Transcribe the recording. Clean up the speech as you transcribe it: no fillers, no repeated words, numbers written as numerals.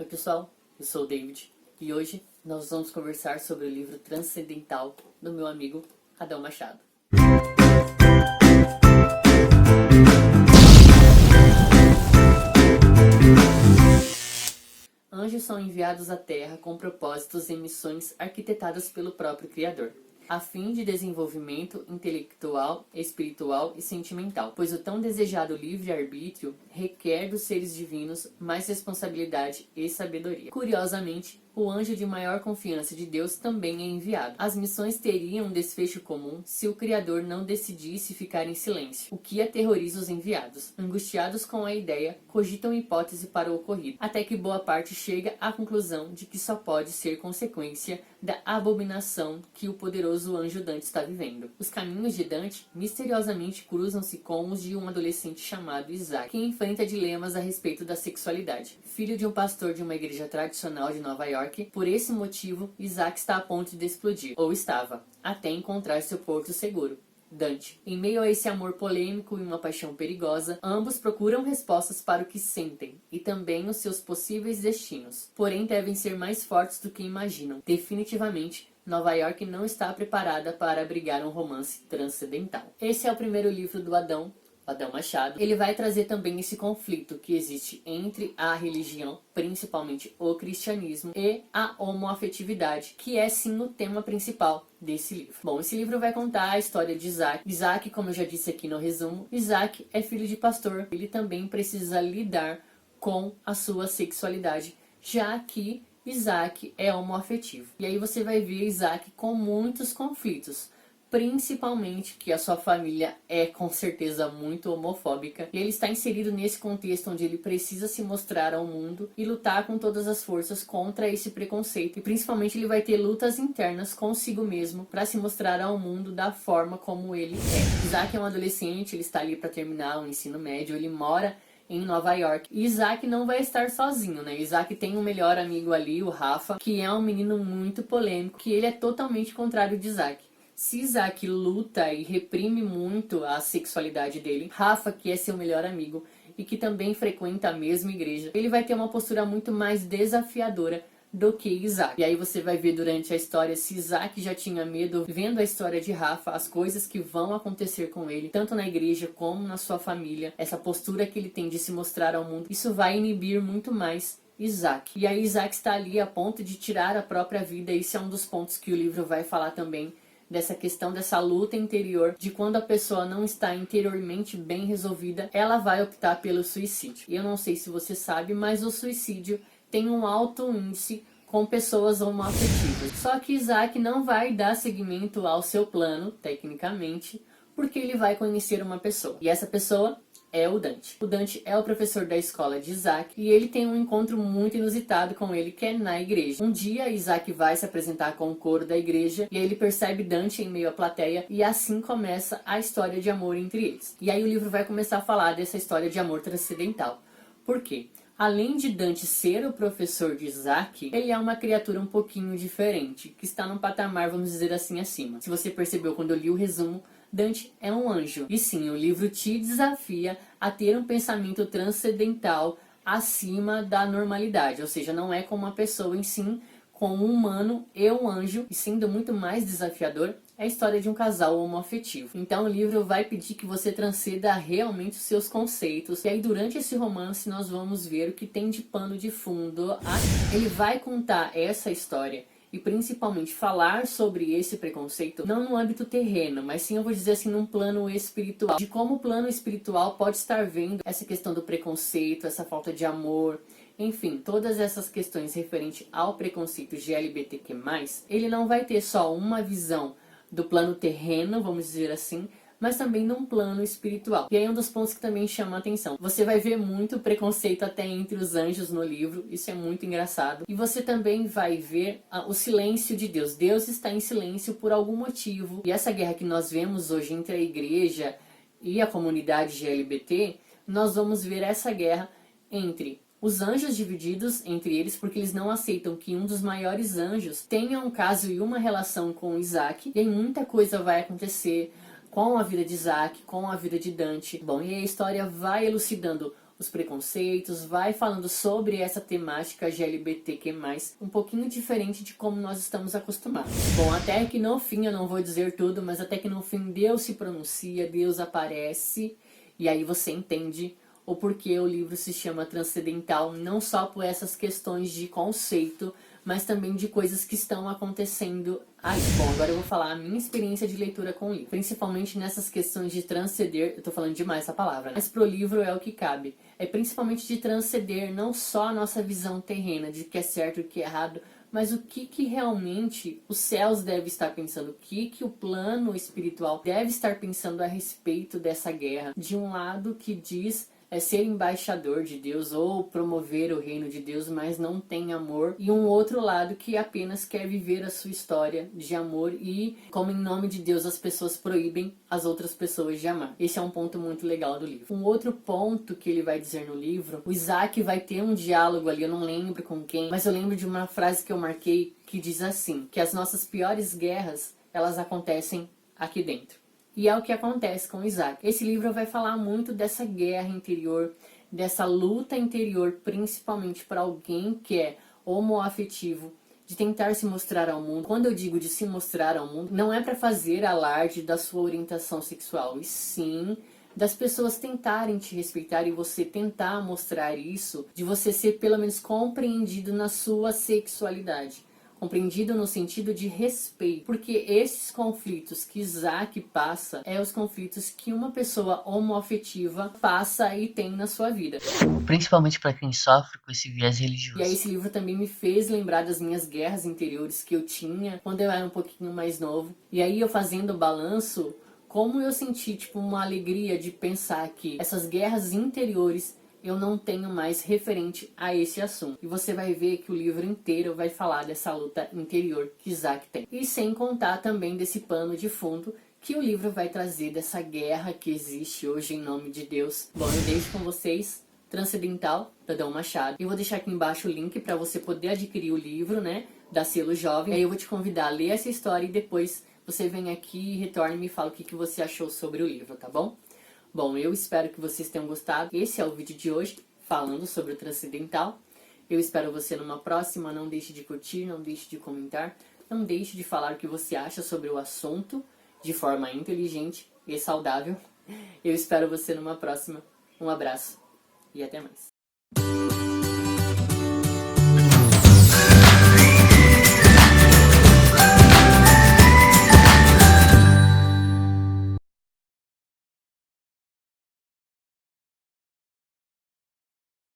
Oi pessoal, eu sou o David e hoje nós vamos conversar sobre o livro Transcendental do meu amigo Adão Machado. Anjos são enviados à Terra com propósitos e missões arquitetadas pelo próprio Criador, a fim de desenvolvimento intelectual, espiritual e sentimental, pois o tão desejado livre-arbítrio requer dos seres divinos mais responsabilidade e sabedoria. Curiosamente, o anjo de maior confiança de Deus também é enviado. As missões teriam um desfecho comum se o Criador não decidisse ficar em silêncio, o que aterroriza os enviados. Angustiados com a ideia, cogitam hipótese para o ocorrido, até que boa parte chega à conclusão de que só pode ser consequência da abominação que o poderoso anjo Dante está vivendo. Os caminhos de Dante misteriosamente cruzam-se com os de um adolescente chamado Isaac, que enfrenta dilemas a respeito da sexualidade. Filho de um pastor de uma igreja tradicional de Nova York, por esse motivo, Isaac está a ponto de explodir, ou estava, até encontrar seu porto seguro, Dante. Em meio a esse amor polêmico e uma paixão perigosa, ambos procuram respostas para o que sentem e também os seus possíveis destinos. Porém, devem ser mais fortes do que imaginam. Definitivamente, Nova York não está preparada para abrigar um romance transcendental. Esse é o primeiro livro do Adão Machado. Ele vai trazer também esse conflito que existe entre a religião, principalmente o cristianismo, e a homoafetividade, que é sim o tema principal desse livro. Bom, esse livro vai contar a história de Isaac. Isaac, como eu já disse aqui no resumo, Isaac é filho de pastor. Ele também precisa lidar com a sua sexualidade, já que Isaac é homoafetivo. E aí você vai ver Isaac com muitos conflitos, principalmente que a sua família é com certeza muito homofóbica, e ele está inserido nesse contexto onde ele precisa se mostrar ao mundo e lutar com todas as forças contra esse preconceito, e principalmente ele vai ter lutas internas consigo mesmo para se mostrar ao mundo da forma como ele é. Isaac é um adolescente, ele está ali para terminar o ensino médio, ele mora em Nova York. E Isaac não vai estar sozinho, né? Isaac tem um melhor amigo ali, o Rafa, que é um menino muito polêmico, que ele é totalmente contrário de Isaac. Se Isaac luta e reprime muito a sexualidade dele, Rafa, que é seu melhor amigo e que também frequenta a mesma igreja, ele vai ter uma postura muito mais desafiadora do que Isaac. E aí você vai ver durante a história se Isaac já tinha medo, vendo a história de Rafa, as coisas que vão acontecer com ele, tanto na igreja como na sua família, essa postura que ele tem de se mostrar ao mundo, isso vai inibir muito mais Isaac. E aí Isaac está ali a ponto de tirar a própria vida. Esse é um dos pontos que o livro vai falar também, dessa questão dessa luta interior, de quando a pessoa não está interiormente bem resolvida, ela vai optar pelo suicídio. E eu não sei se você sabe, mas o suicídio tem um alto índice com pessoas homoafetivas. Só que Isaac não vai dar seguimento ao seu plano, tecnicamente, porque ele vai conhecer uma pessoa. E essa pessoa é o Dante. O Dante é o professor da escola de Isaac e ele tem um encontro muito inusitado com ele, que é na igreja. Um dia Isaac vai se apresentar com o coro da igreja e aí ele percebe Dante em meio à plateia e assim começa a história de amor entre eles. E aí o livro vai começar a falar dessa história de amor transcendental. Por quê? Além de Dante ser o professor de Isaac, ele é uma criatura um pouquinho diferente, que está num patamar, vamos dizer assim, acima. Se você percebeu quando eu li o resumo, Dante é um anjo. E sim, o livro te desafia a ter um pensamento transcendental acima da normalidade. Ou seja, não é como uma pessoa em si, com um humano e um anjo. E sendo muito mais desafiador, é a história de um casal homoafetivo. Então o livro vai pedir que você transcenda realmente os seus conceitos. E aí durante esse romance nós vamos ver o que tem de pano de fundo. Ele vai contar essa história e principalmente falar sobre esse preconceito, não no âmbito terreno, mas sim, eu vou dizer assim, num plano espiritual. De como o plano espiritual pode estar vendo essa questão do preconceito, essa falta de amor, enfim, todas essas questões referentes ao preconceito LGBTQ+, ele não vai ter só uma visão do plano terreno, vamos dizer assim, mas também num plano espiritual. E aí um dos pontos que também chama a atenção. Você vai ver muito preconceito até entre os anjos no livro, isso é muito engraçado. E você também vai ver o silêncio de Deus. Deus está em silêncio por algum motivo. E essa guerra que nós vemos hoje entre a igreja e a comunidade LGBT, nós vamos ver essa guerra entre os anjos divididos entre eles, porque eles não aceitam que um dos maiores anjos tenha um caso e uma relação com Isaac. E aí muita coisa vai acontecer com a vida de Isaac, com a vida de Dante. Bom, e a história vai elucidando os preconceitos, vai falando sobre essa temática LGBTQ+, um pouquinho diferente de como nós estamos acostumados. Bom, até que no fim, eu não vou dizer tudo, mas até que no fim Deus se pronuncia, Deus aparece, e aí você entende o porquê o livro se chama Transcendental, não só por essas questões de conceito, mas também de coisas que estão acontecendo aí. Bom, agora eu vou falar a minha experiência de leitura com o livro, principalmente nessas questões de transcender, eu tô falando demais essa palavra, né? Mas pro livro é o que cabe, é principalmente de transcender não só a nossa visão terrena de o que é certo e o que é errado, mas o que realmente os céus devem estar pensando, o que o plano espiritual deve estar pensando a respeito dessa guerra. De um lado que diz ser embaixador de Deus ou promover o reino de Deus, mas não tem amor. E um outro lado que apenas quer viver a sua história de amor e, como em nome de Deus, as pessoas proíbem as outras pessoas de amar. Esse é um ponto muito legal do livro. Um outro ponto que ele vai dizer no livro, o Isaac vai ter um diálogo ali, eu não lembro com quem, mas eu lembro de uma frase que eu marquei que diz assim, que as nossas piores guerras, elas acontecem aqui dentro. E é o que acontece com Isaac. Esse livro vai falar muito dessa guerra interior, dessa luta interior, principalmente para alguém que é homoafetivo, de tentar se mostrar ao mundo. Quando eu digo de se mostrar ao mundo, não é para fazer alarde da sua orientação sexual, e sim das pessoas tentarem te respeitar e você tentar mostrar isso, de você ser pelo menos compreendido na sua sexualidade. Compreendido no sentido de respeito, porque esses conflitos que Isaac passa é os conflitos que uma pessoa homoafetiva passa e tem na sua vida. Principalmente para quem sofre com esse viés religioso. E aí esse livro também me fez lembrar das minhas guerras interiores que eu tinha quando eu era um pouquinho mais novo. E aí eu fazendo o balanço, como eu senti tipo uma alegria de pensar que essas guerras interiores eu não tenho mais referente a esse assunto. E você vai ver que o livro inteiro vai falar dessa luta interior que Isaac tem. E sem contar também desse pano de fundo que o livro vai trazer dessa guerra que existe hoje em nome de Deus. Bom, eu deixo com vocês Transcendental, da Dom Machado. Eu vou deixar aqui embaixo o link para você poder adquirir o livro, né, da Selo Jovem. Aí eu vou te convidar a ler essa história e depois você vem aqui e retorna e me fala o que você achou sobre o livro, tá bom? Bom, eu espero que vocês tenham gostado. Esse é o vídeo de hoje, falando sobre o Transcendental. Eu espero você numa próxima. Não deixe de curtir, não deixe de comentar. Não deixe de falar o que você acha sobre o assunto de forma inteligente e saudável. Eu espero você numa próxima. Um abraço e até mais.